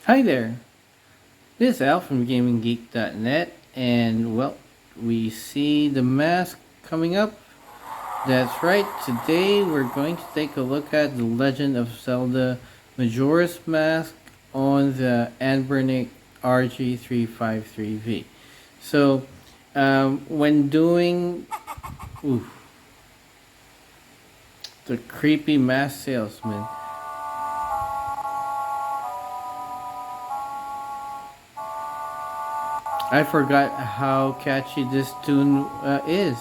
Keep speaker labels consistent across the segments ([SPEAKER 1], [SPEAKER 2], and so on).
[SPEAKER 1] Hi there, this is Al from GamingGeek.net, and well, we see the mask coming up. That's right, today we're going to take a look at the Legend of Zelda Majora's Mask on the Anbernic RG353V. So, when doing the creepy mask salesman, I forgot how catchy this tune is.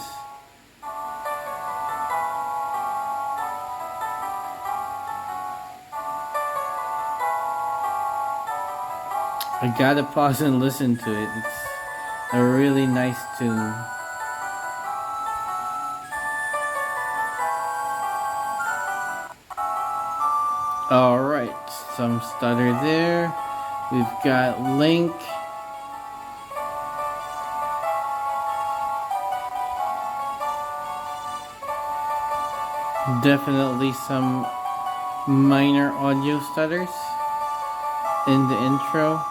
[SPEAKER 1] I gotta pause and listen to it. It's a really nice tune. Alright, some stutter there. We've got Link. Definitely some minor audio stutters in the intro.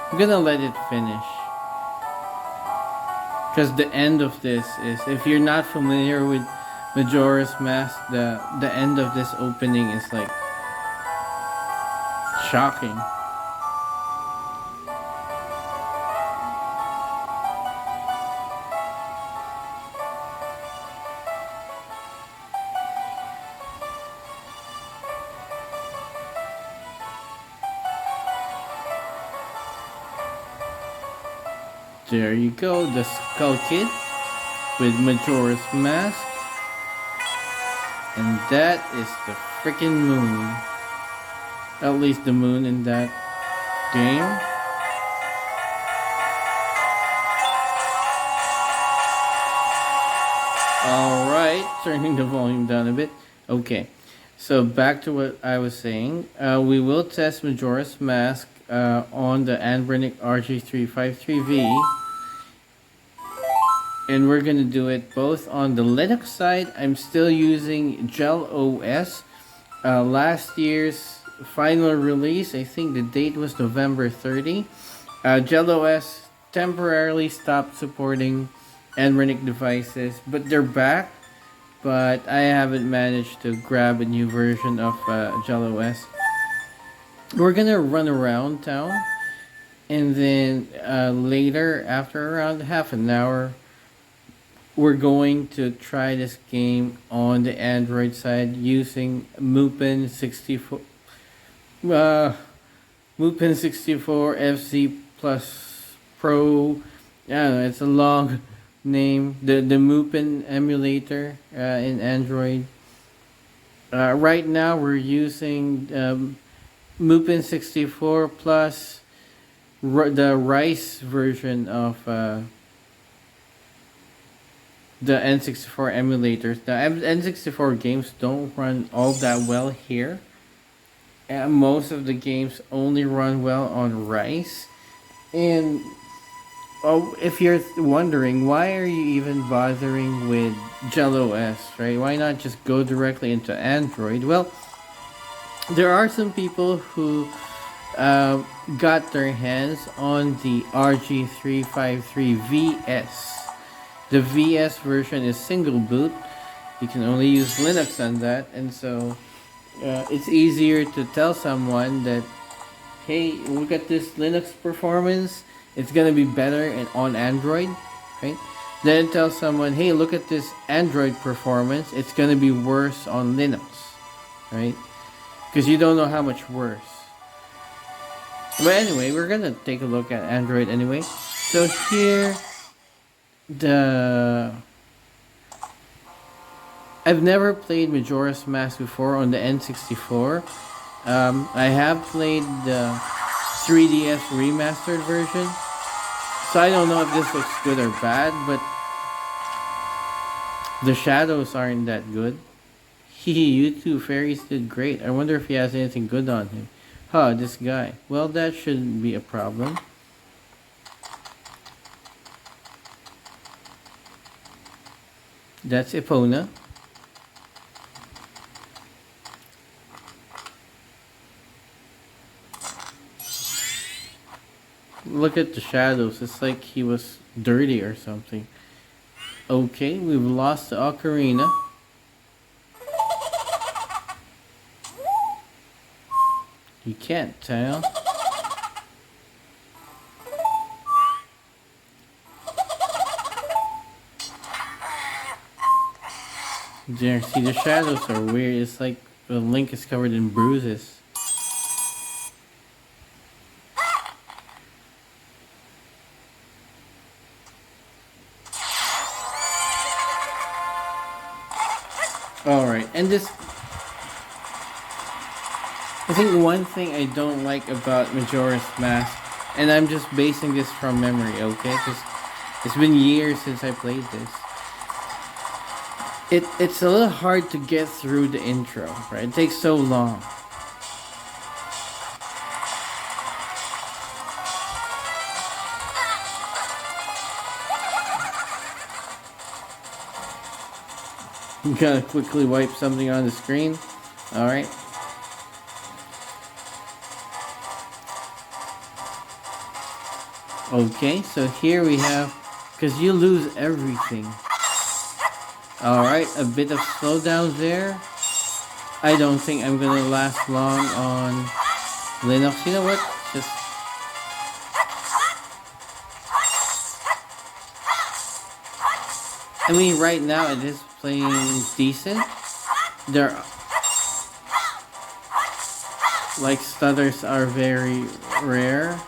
[SPEAKER 1] I'm gonna let it finish. Because the end of this is, if you're not familiar with Majora's Mask, the end of this opening is like shocking. There you go, the Skull Kid with Majora's Mask. And that is the freaking moon. At least the moon in that game. Alright, turning the volume down a bit. Okay, so back to what I was saying. We will test Majora's Mask on the Anbernic RG353V. And we're gonna do it both on the Linux side. I'm still using Jelos. Last year's final release, I think the date was November 30. Jelos temporarily stopped supporting Anbernic devices, but they're back. But I haven't managed to grab a new version of Jelos. We're gonna run around town, and then later, after around half an hour, we're going to try this game on the Android side using Mupen 64 FC Plus Pro. I don't know, it's a long name. The Mupen emulator in Android. Right now we're using Mupen 64 plus the Rice version of the N64 emulators. The N64 games don't run all that well here. And most of the games only run well on Rice. And if you're wondering, why are you even bothering with Jelos, right? Why not just go directly into Android? Well, there are some people who got their hands on the RG353VS. The VS version is single boot. You can only use Linux on that, and so it's easier to tell someone that, hey, look at this Linux performance. It's gonna be better on Android, right? Then tell someone, hey, look at this Android performance. It's gonna be worse on Linux, right? Because you don't know how much worse. But anyway, we're gonna take a look at Android anyway. So here, I've never played Majora's Mask before on the N64. I have played the 3DS remastered version. So I don't know if this looks good or bad, but the shadows aren't that good. You two fairies did great. I wonder if he has anything good on him. Huh, this guy. Well, that shouldn't be a problem. That's Epona. Look at the shadows. It's like he was dirty or something. Okay, we've lost the ocarina. You can't tell. There, see, the shadows are weird. It's like the Link is covered in bruises. Alright, and this... I think one thing I don't like about Majora's Mask, and I'm just basing this from memory, okay? Because it's been years since I played this. It's a little hard to get through the intro, right? It takes so long. You gotta quickly wipe something on the screen. Alright. Okay, so here we have... Because you lose everything. Alright, a bit of slowdown there. I don't think I'm gonna last long on Linux. You know what? Just... I mean, right now it is playing decent. There... Like, stutters are very rare.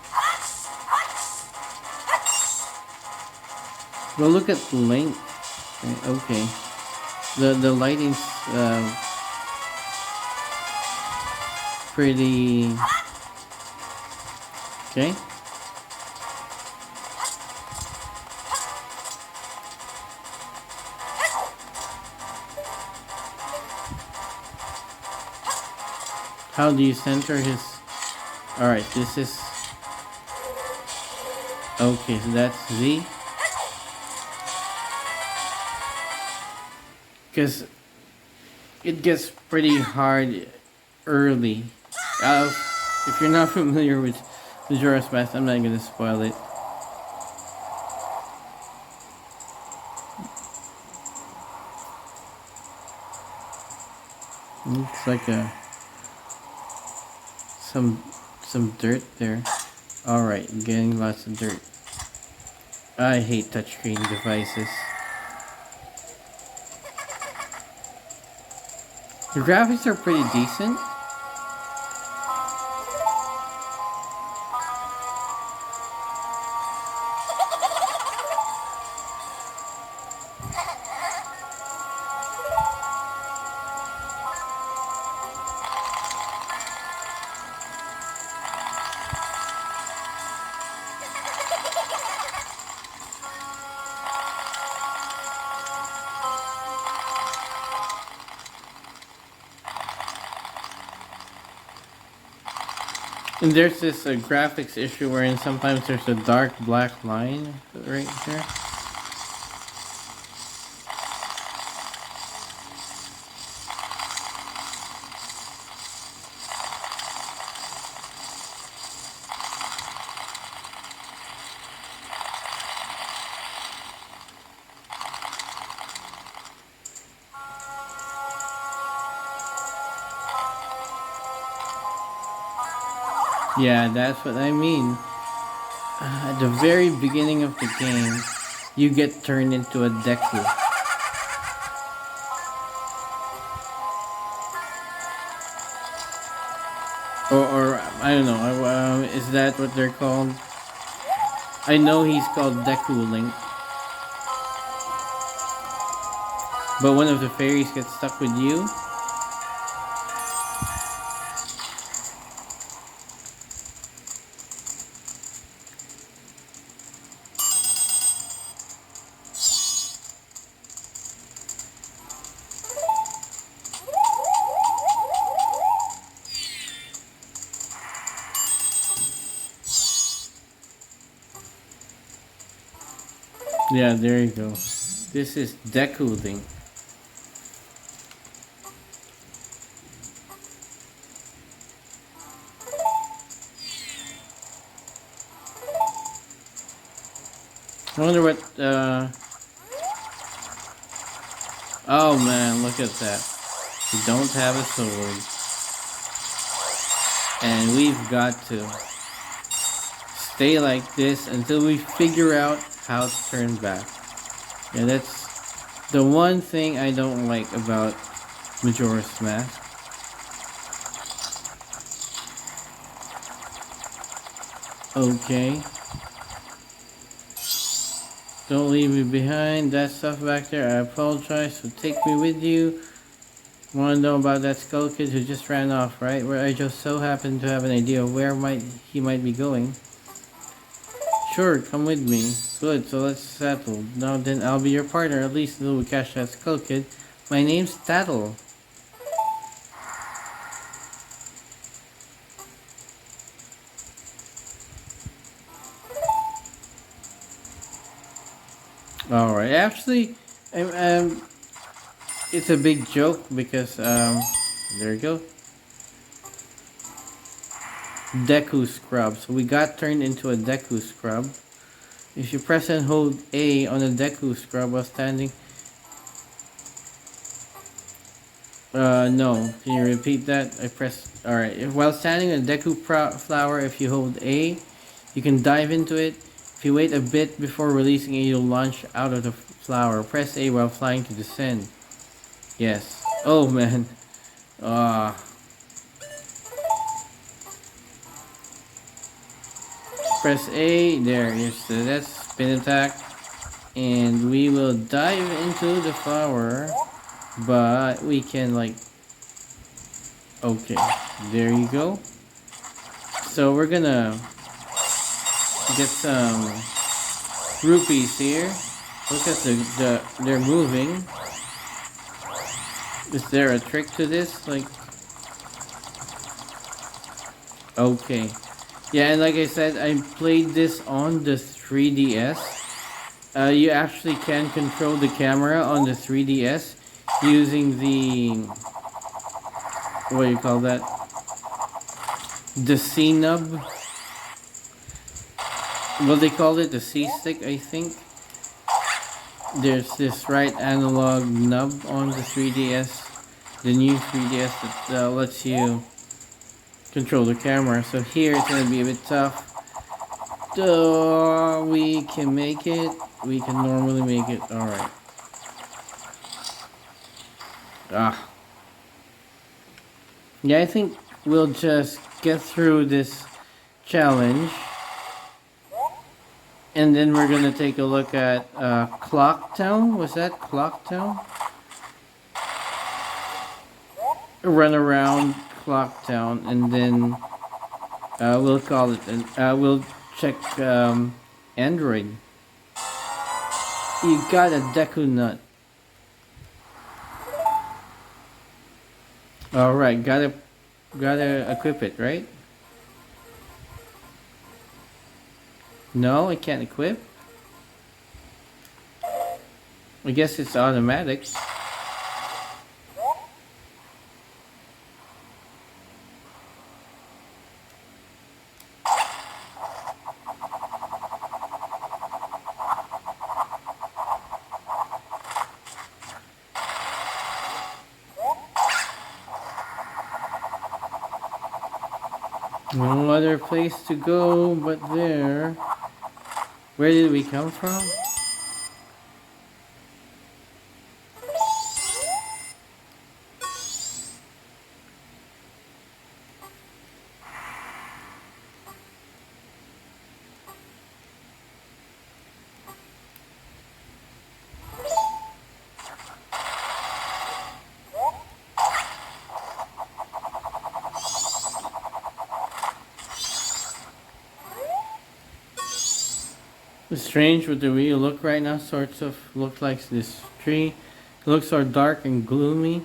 [SPEAKER 1] Well, look at Link. Okay. The lighting's pretty... Okay. How do you center his... Alright, this is... Okay, so that's Z. Because it gets pretty hard early. If you're not familiar with Majora's Mask, I'm not going to spoil it. Looks like some dirt there. Alright, getting lots of dirt. I hate touchscreen devices. The graphics are pretty decent. And there's this graphics issue wherein sometimes there's a dark black line right there. Yeah, that's what I mean. At the very beginning of the game, you get turned into a Deku. Or I don't know, is that what they're called? I know he's called Deku Link. But one of the fairies gets stuck with you. Yeah, there you go. This is decooling. I wonder what, oh man, look at that. We don't have a sword. And we've got to stay like this until we figure out how to turn back. Yeah, that's the one thing I don't like about Majora's Mask. Okay. Don't leave me behind. That stuff back there, I apologize. So take me with you. Want to know about that skull kid who just ran off, right? Where I just so happen to have an idea of where he might be going. Sure, come with me. Good, so let's settle. Now then, I'll be your partner, at least until we catch that skull kid. My name's Tattle. Alright, actually, it's a big joke because, there you go. Deku Scrub. So we got turned into a Deku Scrub. If you press and hold A on a Deku Scrub while standing... no. Can you repeat that? I pressed... Alright. While standing on a Deku flower, if you hold A, you can dive into it. If you wait a bit before releasing A, you'll launch out of the flower. Press A while flying to descend. Yes. Oh, man. Ah. Press A, there, yes, that's spin attack, and we will dive into the flower, but we can like, okay, there you go. So we're gonna get some rupees here. Look at they're moving. Is there a trick to this? Like, okay. Yeah, and like I said, I played this on the 3DS. You actually can control the camera on the 3DS using the... what do you call that? The C-nub? Well, they called it the C-stick, I think. There's this right analog nub on the 3DS. The new 3DS that lets you control the camera. So here it's gonna be a bit tough. We can make it. We can normally make it. Alright. Ah. Yeah, I think we'll just get through this challenge. And then we're gonna take a look at Clock Town. Was that Clock Town? Run around Clock Town, and then we'll call it, and we'll check Android. You got a Deku Nut. Alright, gotta equip it, right? No, I can't equip. I guess it's automatic. No other place to go but there. Where did we come from? It's strange with the way you look right now, sorts of look like this tree. It looks so dark and gloomy.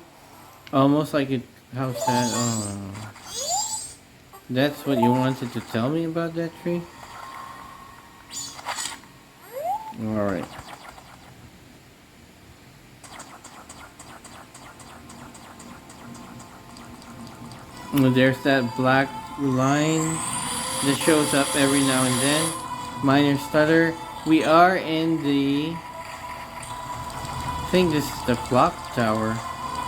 [SPEAKER 1] Almost like it, how sad, oh. That's what you wanted to tell me about that tree? Alright. There's that black line that shows up every now and then. Minor stutter. We are in the... I think this is the clock tower,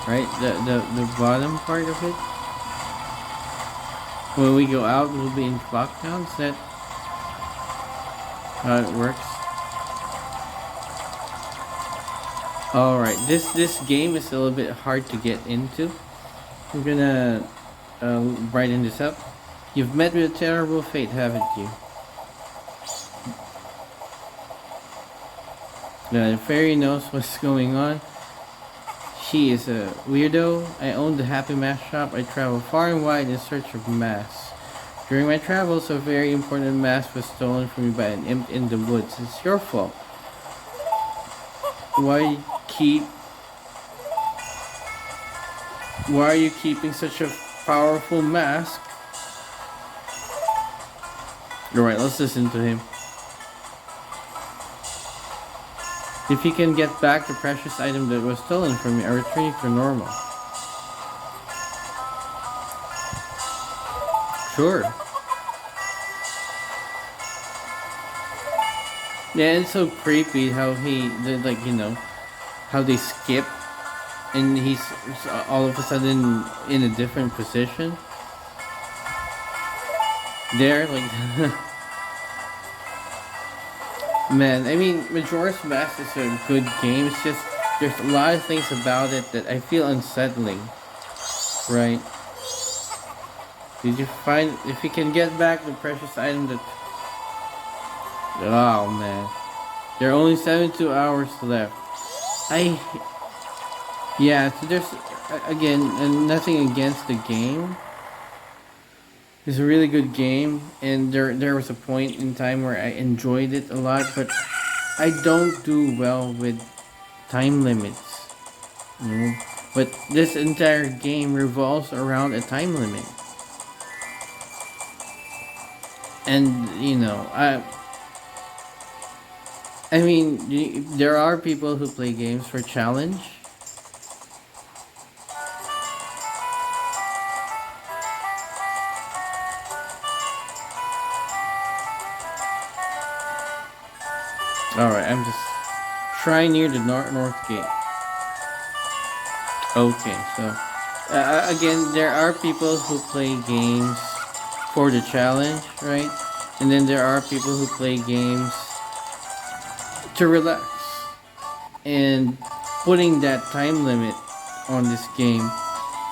[SPEAKER 1] right? The bottom part of it. When we go out, we'll be in Clock Town. Is that how it works? Alright, this game is a little bit hard to get into. I'm gonna brighten this up. You've met with a terrible fate, haven't you? The fairy knows what's going on. She is a weirdo. I own the Happy Mask shop. I travel far and wide in search of masks. During my travels, a very important mask was stolen from me by an imp in the woods. It's your fault. Why are you keeping such a powerful mask? Alright, let's listen to him. If you can get back the precious item that was stolen from me, I return you to normal. Sure. Yeah, it's so creepy how how they skip and he's all of a sudden in a different position. There, like... Man, I mean, Majora's Mask is a good game. It's just, there's a lot of things about it that I feel unsettling. Right? Did you find, if you can get back the precious item that... Oh, man. There are only 72 hours left. Yeah, so there's, again, and nothing against the game. It's a really good game, and there was a point in time where I enjoyed it a lot, but I don't do well with time limits. You know? But this entire game revolves around a time limit. And, you know, I mean, there are people who play games for challenge. Alright, I'm just trying near the north gate. Okay, so again, there are people who play games for the challenge, right? And then there are people who play games to relax. And putting that time limit on this game,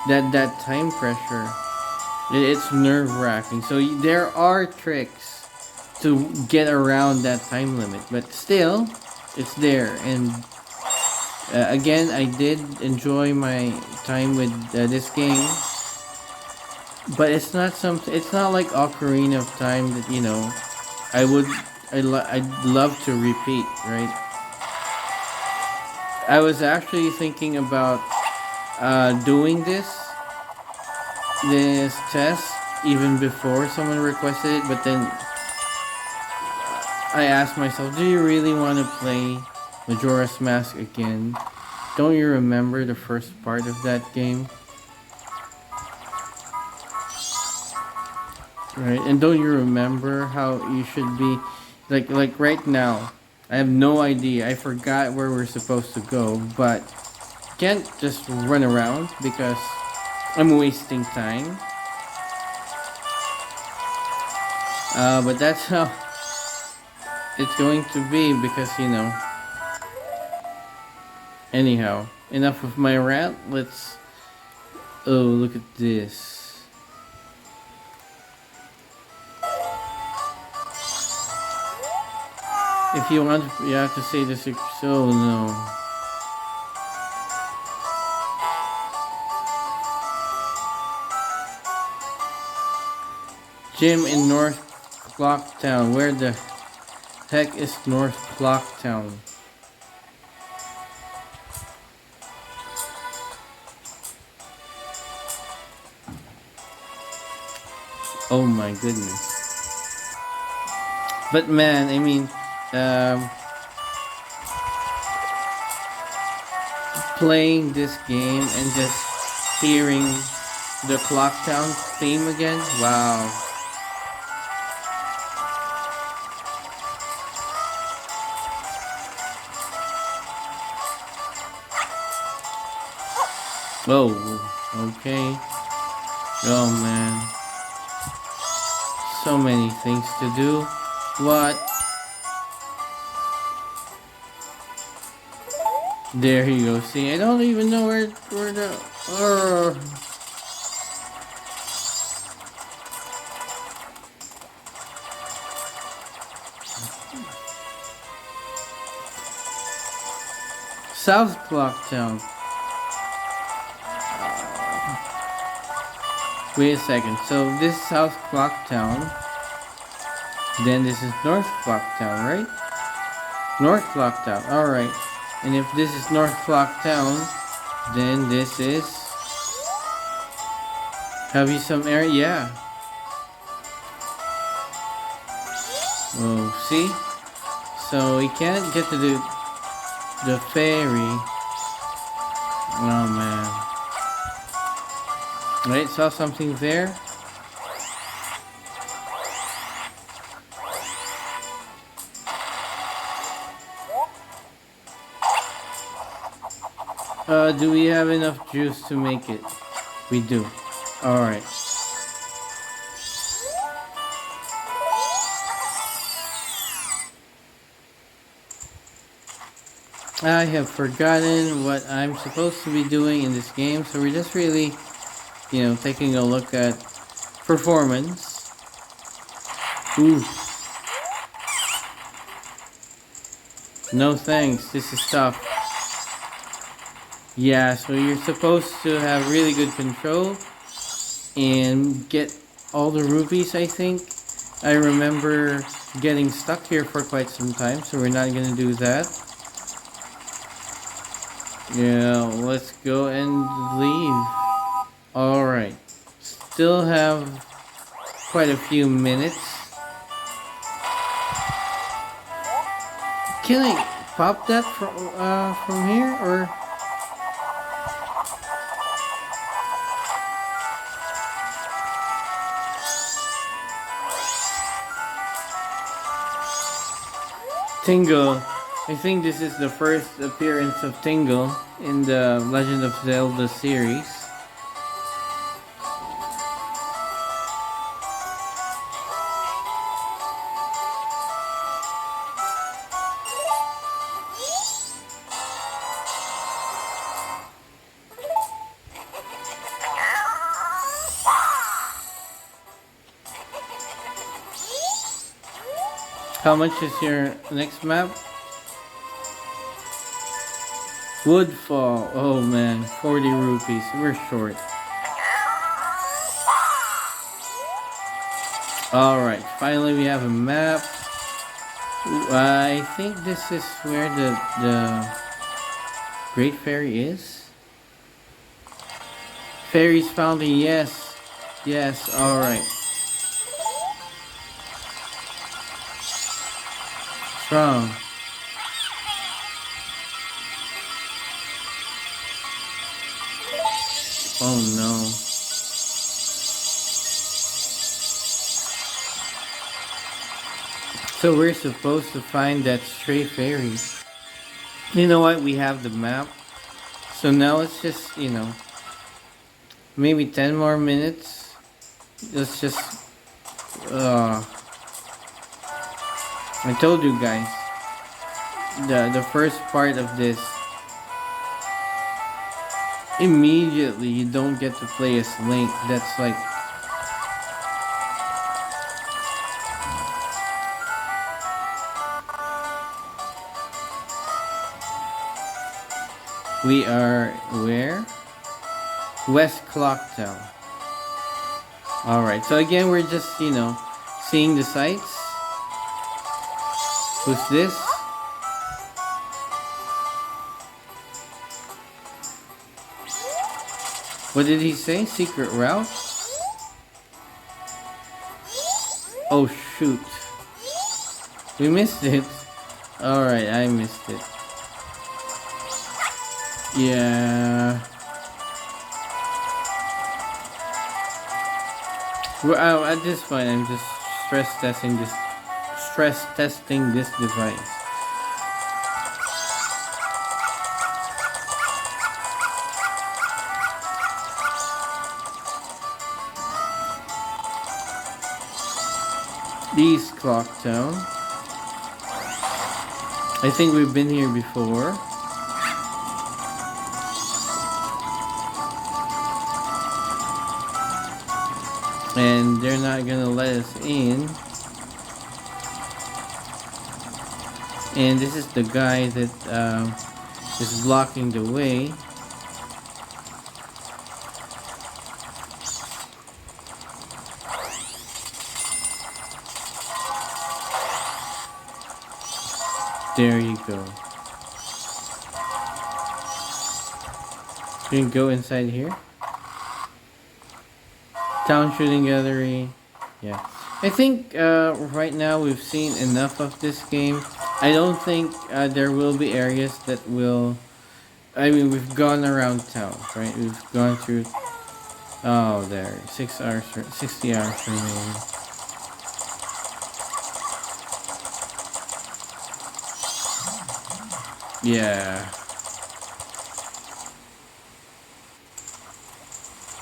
[SPEAKER 1] that time pressure, it's nerve-wracking. So there are tricks to get around that time limit, but still it's there. And again, I did enjoy my time with this game, but it's not like Ocarina of Time that, you know, I'd love to repeat, right? I was actually thinking about doing this test even before someone requested it, but then I asked myself, do you really want to play Majora's Mask again? Don't you remember the first part of that game? Right, and don't you remember how you should be, like right now, I have no idea, I forgot where we're supposed to go, but can't just run around because I'm wasting time. But that's how it's going to be, because, you know. Anyhow, enough of my rant. Let's... Oh, look at this. If you want, you have to say this. So no. Gym in North Clock Town. Where the heck is North Clock Town? Oh my goodness. But man, I mean, playing this game and just hearing the Clock Town theme again. Wow. Oh, okay. Oh man. So many things to do. What? There you go. See, I don't even know where the... South Clock Town. Wait a second. So this is South Clock Town. Then this is North Clock Town, right? North Clock Town. Alright. And if this is North Clock Town, then this is... Have you some area? Yeah. Oh, see? So we can't get to the ferry. Oh man. Right, saw something there. Do we have enough juice to make it? We do. Alright. I have forgotten what I'm supposed to be doing in this game, so we're just really, taking a look at performance. Ooh. No thanks, this is tough. Yeah, so you're supposed to have really good control and get all the rupees, I think. I remember getting stuck here for quite some time, so we're not going to do that. Yeah, let's go and leave. Alright. Still have quite a few minutes. Can I pop that from here, or... Tingle. I think this is the first appearance of Tingle in the Legend of Zelda series. How much is your next map? Woodfall. Oh man, 40 rupees. We're short. Alright, finally we have a map. Ooh, I think this is where the Great Fairy is. Fairy's Fountain, yes. Yes, alright. Strong. Oh no. So we're supposed to find that stray fairy. You know what? We have the map. So now it's just, maybe 10 more minutes. Let's just... I told you guys. The first part of this, immediately you don't get to play as Link. That's like... We are where? West Clocktown. Alright, so again we're just, seeing the sights. Who's this? What did he say? Secret route? Oh shoot. We missed it. Alright, I missed it. Yeah. Well, at this point, I'm just stress testing this device. East Clock Town. I think we've been here before. And they're not gonna let us in. And this is the guy that is blocking the way. There you go. You can go inside here. Town shooting gallery. Yeah. I think right now we've seen enough of this game. I don't think there will be areas that will... I mean, we've gone around town, right? We've gone through... Oh, there. 6 hours, 60 hours remaining. Yeah.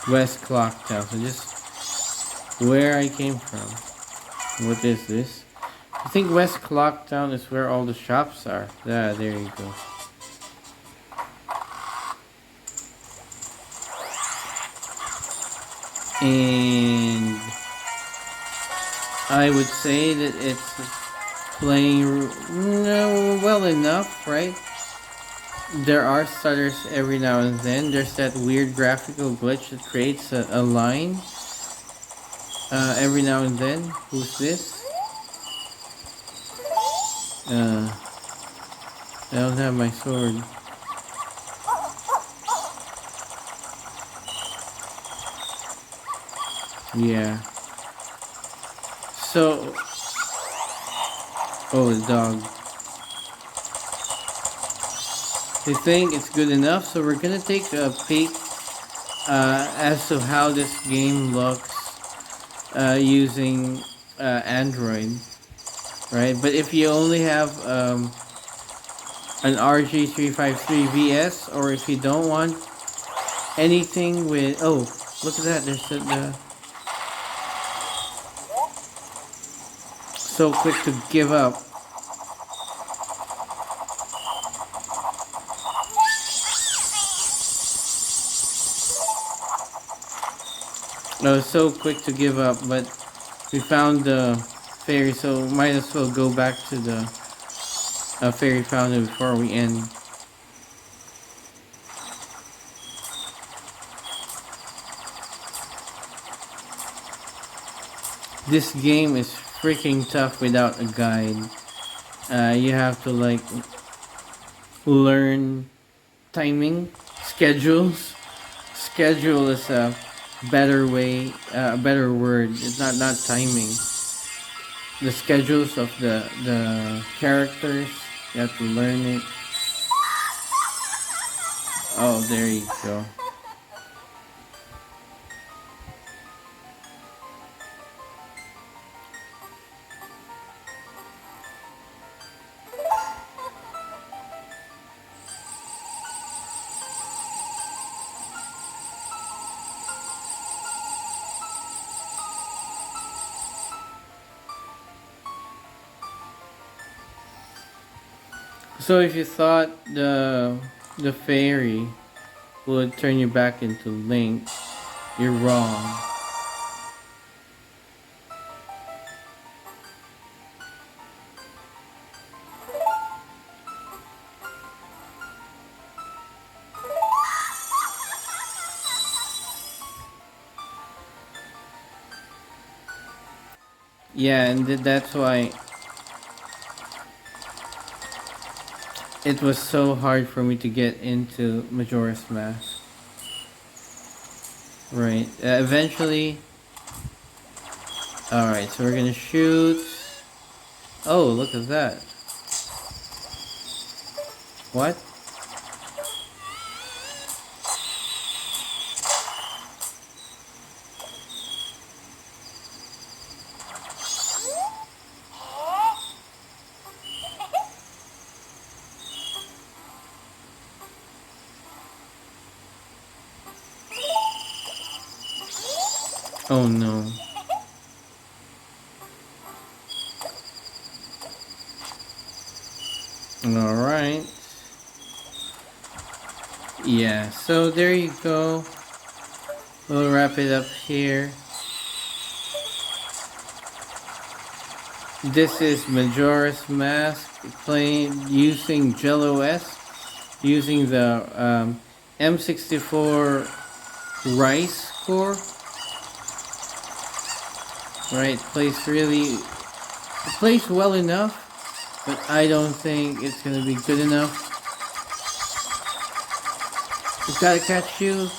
[SPEAKER 1] West Clock Town. So just where I came from. What is this? I think West Clock Town is where all the shops are. Yeah, there you go. And I would say that it's playing well enough, right? There are stutters every now and then. There's that weird graphical glitch that creates a line every now and then. Who's this? I don't have my sword. Yeah. So... Oh, the dog. They think it's good enough, so we're gonna take a peek as to how this game looks using Android, right? But if you only have an RG353VS, or if you don't want anything with... Oh, look at that, there's the so quick to give up. I was so quick to give up, but we found the fairy, so might as well go back to the fairy fountain before we end. This game is freaking tough without a guide. You have to like learn timing, schedules. Schedule is a better way, a better word. It's not timing. The schedules of the characters, you have to learn it. Oh, there you go. So if you thought the fairy would turn you back into Link, you're wrong. Yeah, and that's why it was so hard for me to get into Majora's Mask. Right. Eventually. Alright, so we're gonna shoot. Oh, look at that. What? Oh no. Alright. Yeah, so there you go. We'll wrap it up here. This is Majora's Mask playing using Jelos, using the M64 Rice core. Right, plays well enough, but I don't think it's gonna be good enough. It's gotta catch you.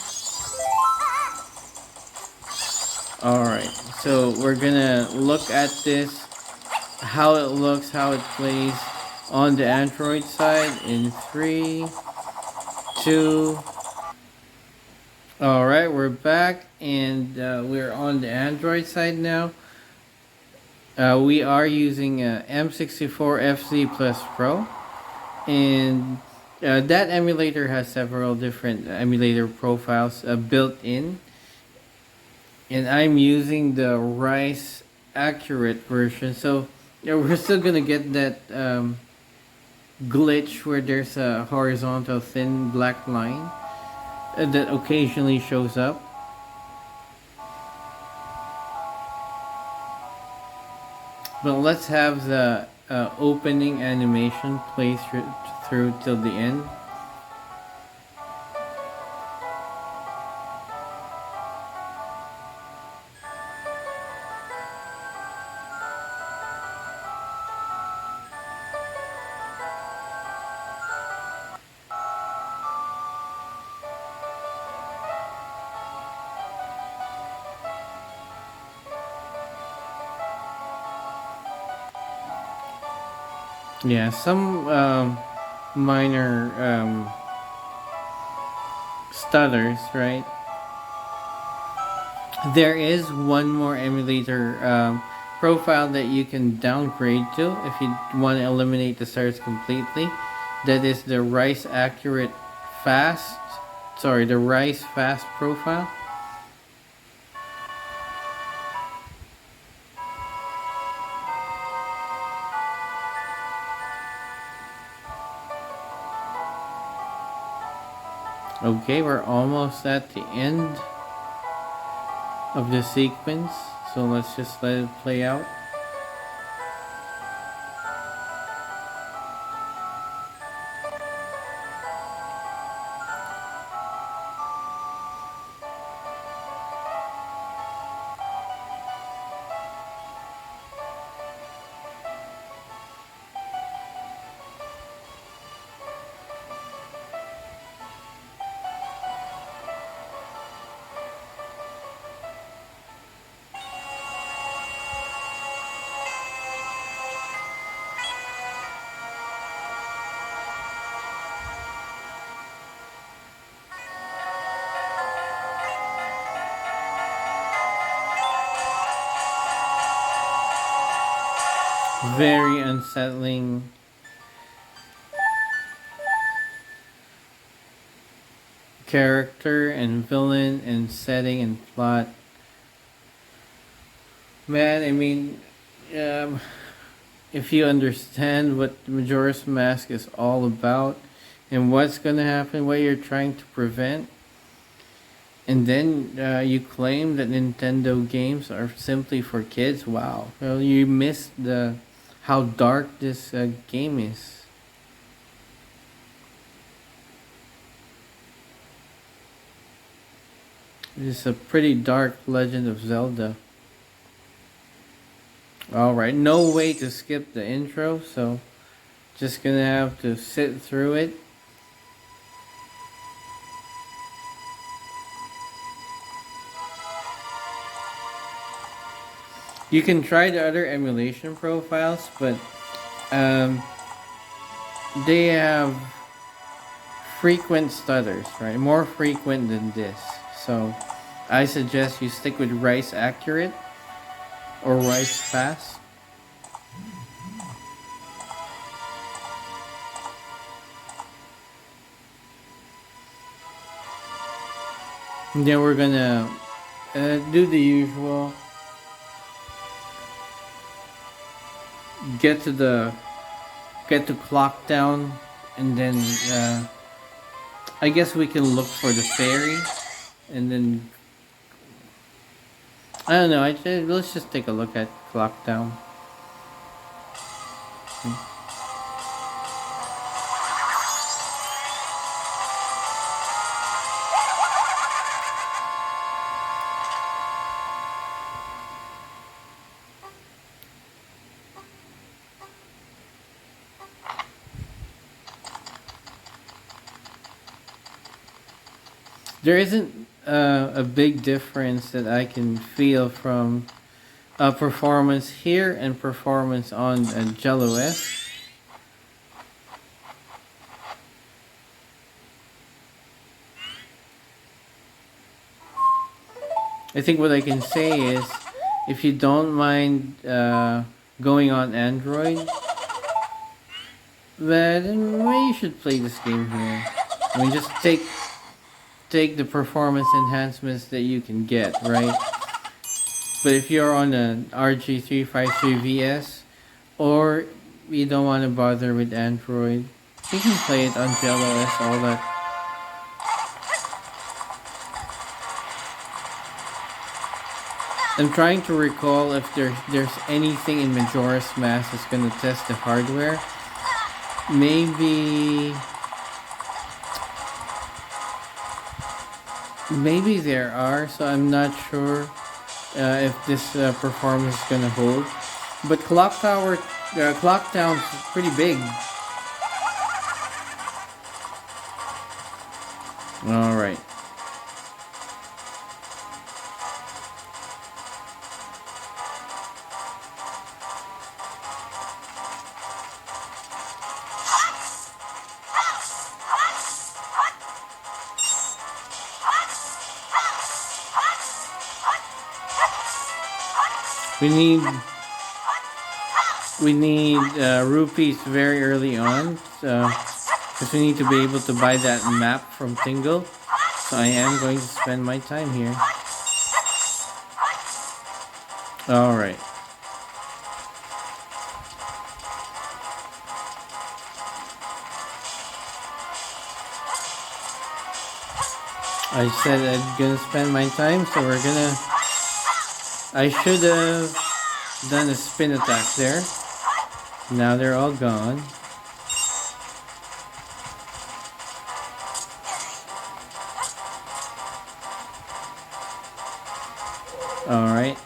[SPEAKER 1] Alright, so we're gonna look at this, how it looks, how it plays on the Android side in 3, 2. Alright, we're back and we're on the Android side now. We are using M64 FC Plus Pro, and that emulator has several different emulator profiles built in, and I'm using the Rice Accurate version. So we're still gonna get that glitch where there's a horizontal thin black line that occasionally shows up. But let's have the opening animation play through till the end. Yeah, some minor stutters, right? There is one more emulator profile that you can downgrade to if you want to eliminate the stutters completely. That is the Rice Accurate Fast. Sorry, the Rice Fast profile. Okay, we're almost at the end of the sequence, so let's just let it play out. Very unsettling. Character and villain and setting and plot. Man, I mean, if you understand what Majora's Mask is all about and what's gonna happen, what you're trying to prevent, and then you claim that Nintendo games are simply for kids, wow. Well, you missed the how dark this game is. It's a pretty dark Legend of Zelda. Alright, no way to skip the intro, so just gonna have to sit through it. You can try the other emulation profiles, but they have frequent stutters, right? More frequent than this. So I suggest you stick with Rice Accurate or Rice Fast. And then we're gonna Do the usual. Get to the get to clock down, and then I guess we can look for the ferry, and then I don't know. Let's just take a look at clock down. There isn't a big difference that I can feel from performance here and performance on Jelos. I think what I can say is, if you don't mind going on Android, then maybe you should play this game here. I mean, just take the performance enhancements that you can get, right? But if you're on an RG353VS, or you don't want to bother with Android, you can play it on Jelos, all that. I'm trying to recall if there's anything in Majora's Mask that's gonna test the hardware. Maybe there are, so I'm not sure if this performance is gonna hold. But Clock Town's pretty big. All right. We need rupees very early on, because we need to be able to buy that map from Tingle. So I am going to spend my time here. All right. I said I'm gonna spend my time, so we're gonna. I should have done a spin attack there. Now they're all gone. Alright.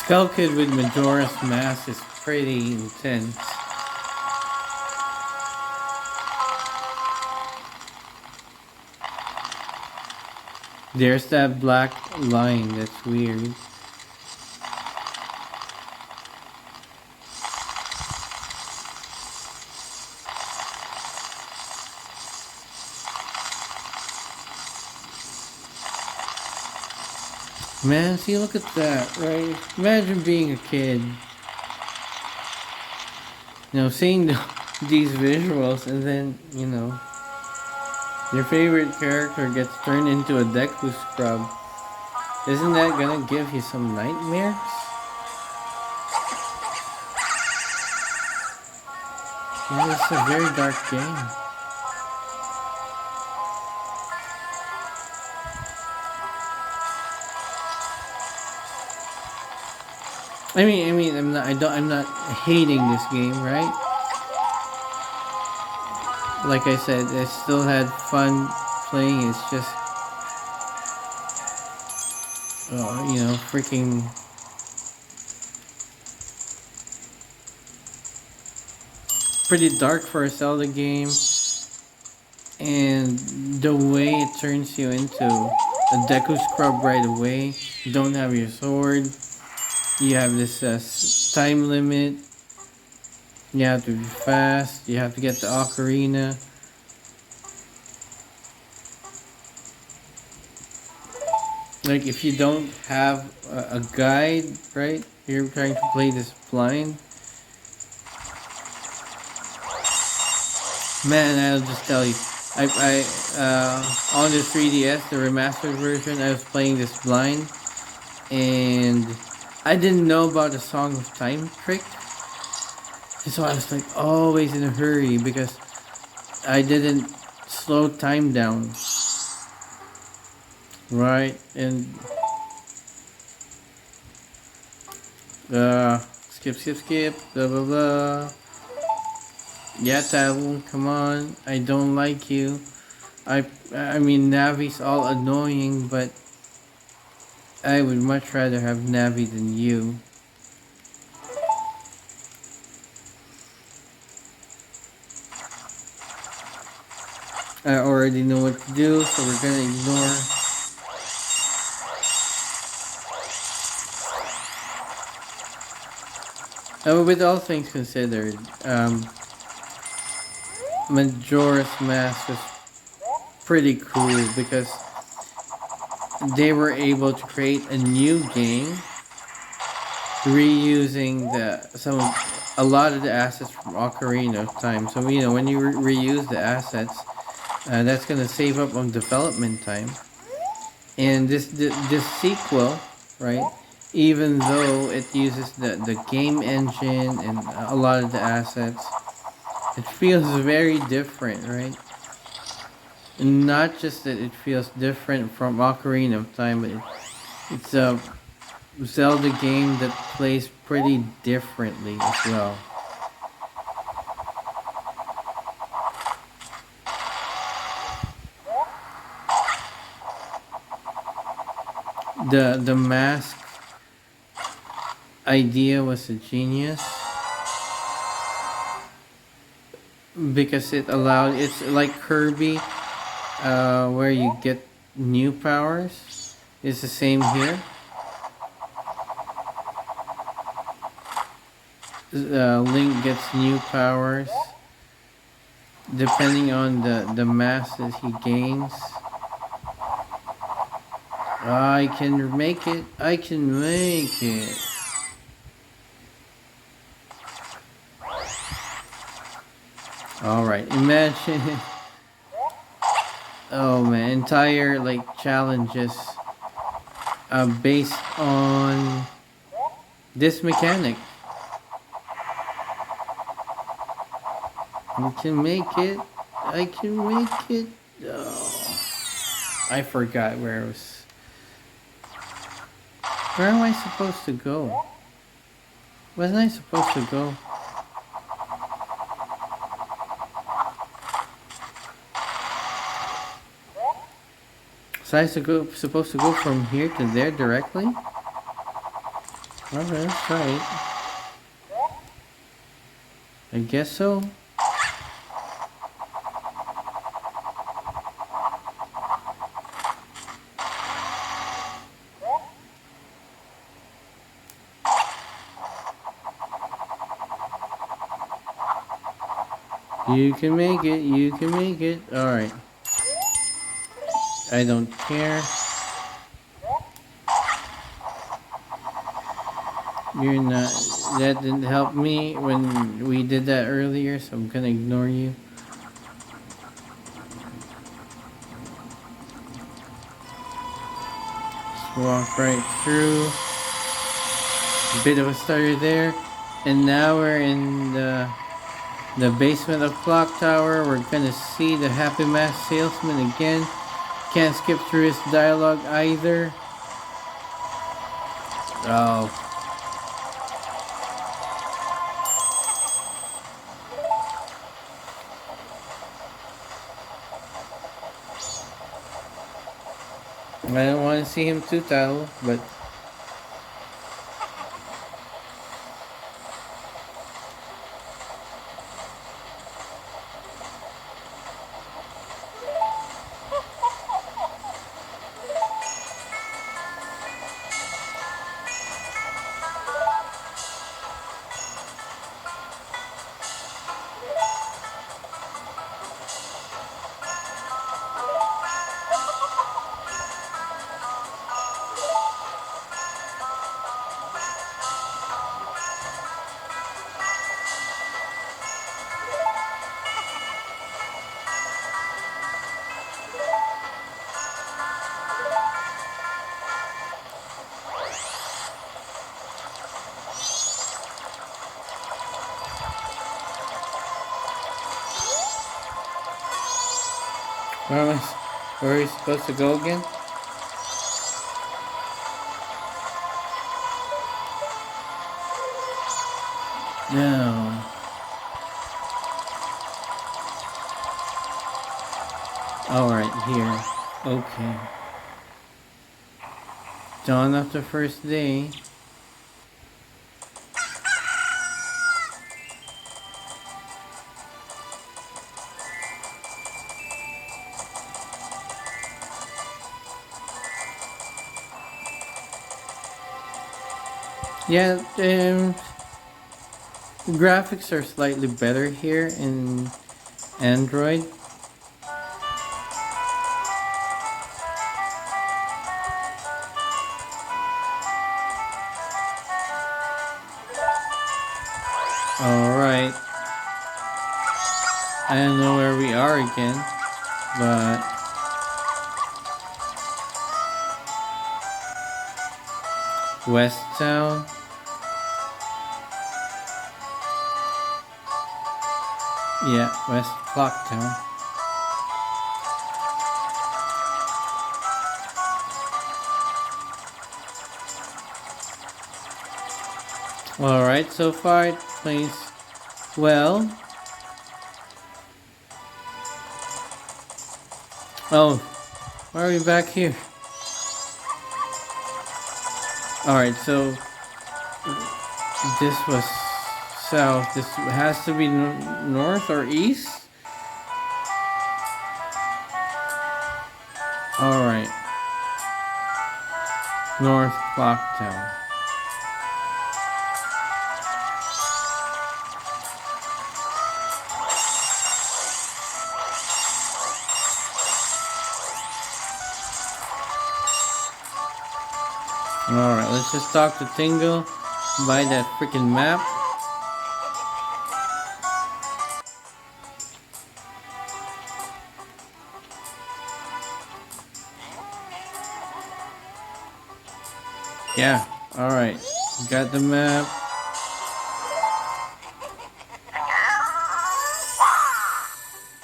[SPEAKER 1] Skull Kid with Majora's Mask is pretty intense. There's that black line, that's weird. Man, see, look at that, right? Imagine being a kid. You know, seeing these visuals, and then, you know, your favorite character gets turned into a Deku scrub. Isn't that gonna give you some nightmares? Yeah, it's a very dark game. I'm not hating this game, right? Like I said, I still had fun playing. It's just, freaking pretty dark for a Zelda game, and the way it turns you into a Deku Scrub right away. You don't have your sword. You have this time limit. You have to be fast. You have to get the ocarina. Like if you don't have a guide, right? You're trying to play this blind. Man, I'll just tell you, on the 3DS, the remastered version, I was playing this blind, and I didn't know about the Song of Time trick, and so I was like always in a hurry because I didn't slow time down, right? And skip, blah blah blah. Yeah, Talon, come on. I don't like you. I mean, Navi's all annoying, but I would much rather have Navi than you. I already know what to do, so we're gonna ignore. With all things considered, Majora's Mask was pretty cool because they were able to create a new game reusing a lot of the assets from Ocarina of Time. So when you reuse the assets, that's gonna save up on development time. And this sequel, right? Even though it uses the game engine and a lot of the assets, it feels very different, right? And not just that it feels different from Ocarina of Time, but it's a Zelda game that plays pretty differently as well. The mask idea was a genius because it's like Kirby, where you get new powers. It's the same here. Link gets new powers depending on the masses he gains. I can make it. I can make it. Alright, imagine. Oh man, entire challenges based on this mechanic. I can make it. I can make it. Oh, I forgot where it was. Where am I supposed to go? Wasn't I supposed to go? So I supposed to go from here to there directly? Okay, let's try it. I guess so. You can make it, you can make it. Alright. I don't care. You're not... That didn't help me when we did that earlier, so I'm gonna ignore you. Just walk right through. A bit of a stutter there. And now we're in the basement of Clock Tower. We're gonna see the Happy Mask Salesman again. Can't skip through his dialogue either. Oh. I don't want to see him too tattle, but where are we supposed to go again? No. Alright, here. Okay. Dawn of the first day. Yeah, graphics are slightly better here in Android. Alright. I don't know where we are again, but West Town. Yeah, West Clock Town. Alright, so far it plays well. Oh, why are we back here? Alright, so this was south. This has to be north or east? Alright. North Clocktown. Alright, let's just talk to Tingle. Buy that freaking map. Yeah, alright. Got the map.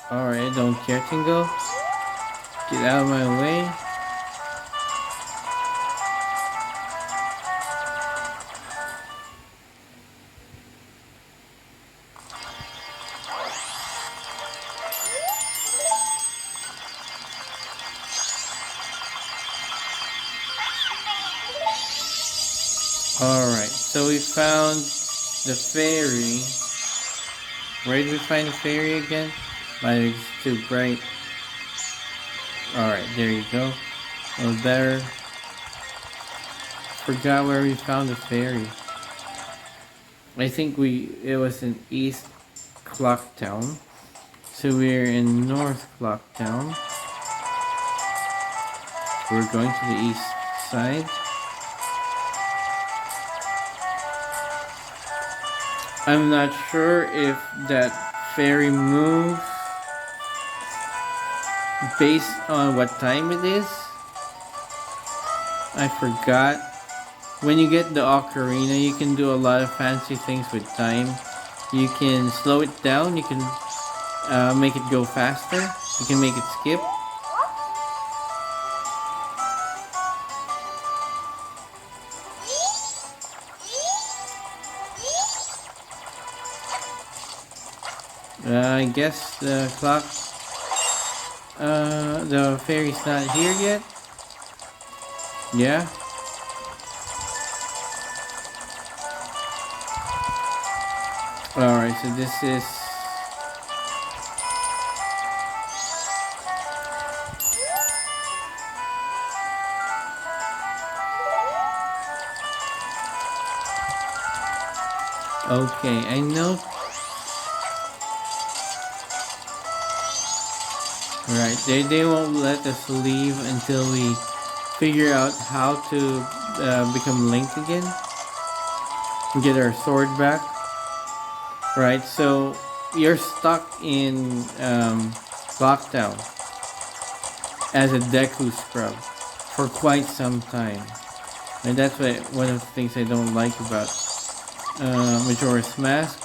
[SPEAKER 1] Alright, don't care, Tingle. Get out of my way. Alright, so we found the ferry. Where did we find the ferry again? My it's too bright. Alright, there you go. A little better. Forgot where we found the ferry. I think it was in East Clocktown. So we're in North Clocktown. We're going to the east side. I'm not sure if that ferry moves based on what time it is. I forgot. When you get the ocarina, you can do a lot of fancy things with time. You can slow it down. You can make it go faster. You can make it skip. I guess the ferry's not here yet. Yeah. Alright, so this is... Okay, I know. Right, they won't let us leave until we figure out how to become Link again. And get our sword back. Right, so you're stuck in lockdown as a Deku scrub for quite some time. And that's one of the things I don't like about Majora's Mask.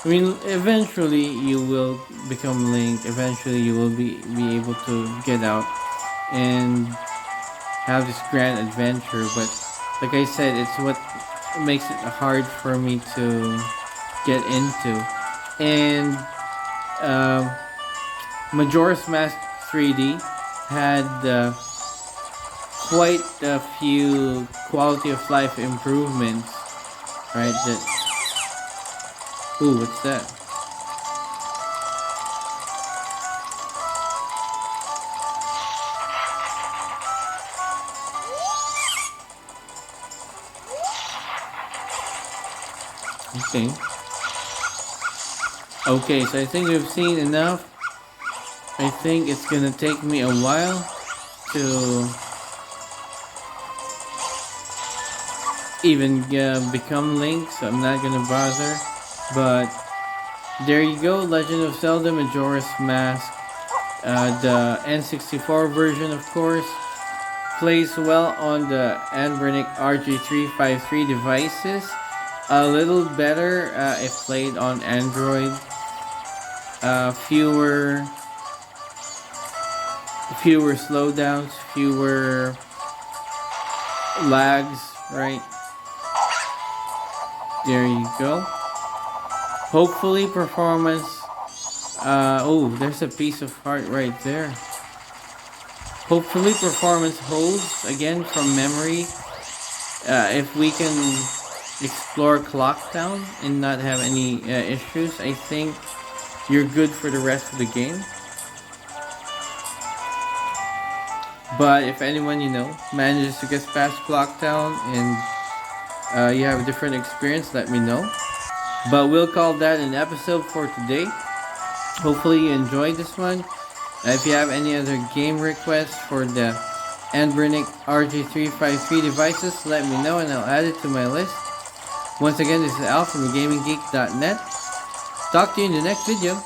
[SPEAKER 1] I mean, eventually you will become Link. Eventually you will be able to get out and have this grand adventure. But like I said, it's what makes it hard for me to get into. And um, Majora's Mask 3D had quite a few quality of life improvements, right? Ooh, what's that? Okay. Okay, so I think we've seen enough. I think it's gonna take me a while to even become Link, so I'm not gonna bother. But there you go, Legend of Zelda Majora's Mask. The N64 version, of course, plays well on the Anbernic RG353 devices. A little better if played on Android. Fewer slowdowns, fewer lags, right? There you go. Hopefully performance... oh, there's a piece of heart right there. Hopefully performance holds, again, from memory. If we can explore Clock Town and not have any issues, I think you're good for the rest of the game. But if anyone manages to get past Clock Town and you have a different experience, let me know. But we'll call that an episode for today. Hopefully you enjoyed this one. If you have any other game requests for the Anbernic RG353 devices, let me know and I'll add it to my list. Once again, this is Al from GamingGeek.net. Talk to you in the next video.